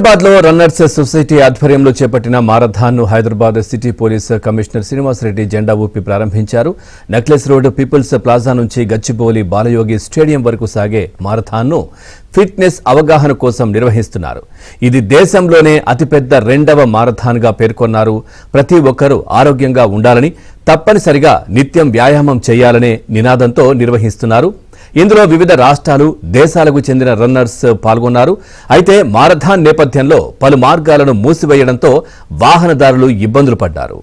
హైదరాబాద్ లో runners society ఆధ్వర్యంలో చేపట్టిన మారథాన్ ను Hyderabad city police commissioner Srinivasa Reddy జెండా ఊపి ప్రారంభించారు. నెక్లెస్ రోడ్ పీపుల్స్ ప్లాజా నుంచి గచ్చిబౌలి బాలయోగి స్టేడియం వరకు సాగే మారథాన్ ను ఫిట్నెస్ అవగాహన కోసం నిర్వహిస్తున్నారు. ఇది దేశంలోనే అతిపెద్ద రెండవ మారథాన్ గా పేర్కొన్నారు. ప్రతి ఒక్కరూ ఆరోగ్యంగా ఉండాలని, తప్పనిసరిగా నిత్యం వ్యాయామం చేయాలనే నినాదంతో నిర్వహిస్తున్నారు. ఇందులో వివిధ రాష్ట్రాలు, దేశాలకు చెందిన రన్నర్స్ పాల్గొన్నారు. అయితే మారథాన్ నేపథ్యంలో పలు మార్గాలను మూసివేయడంతో వాహనదారులు ఇబ్బందులు పడ్డారు.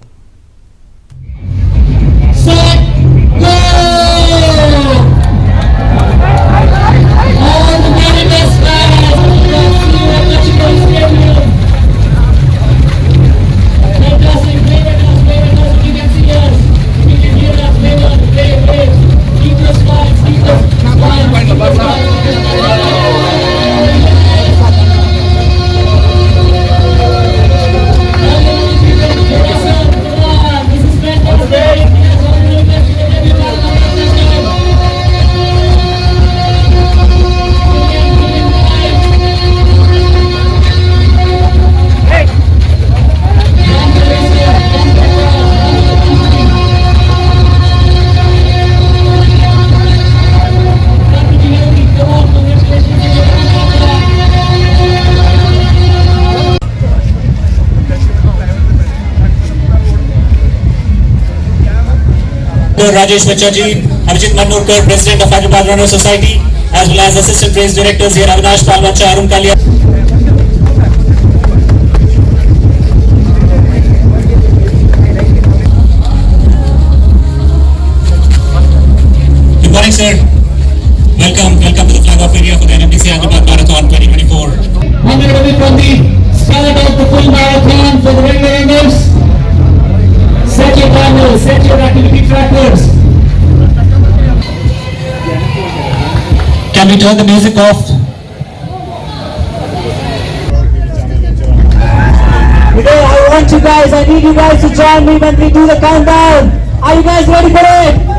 Rajesh Vachaji, Abhijit Manurkar, President of Hyderabad Runner Society, as well as Assistant Race Directors here, Avinash Palwacha, Arun Kalia. Good morning, sir. Welcome to the flag off area for the NMDC Hyderabad Marathon 2024. I'm going to be from the start of the full marathon for the regular runners. Set your timers, set your activity trackers. Can we turn the music off? I need you guys to join me when we do the countdown. Are you guys ready for it?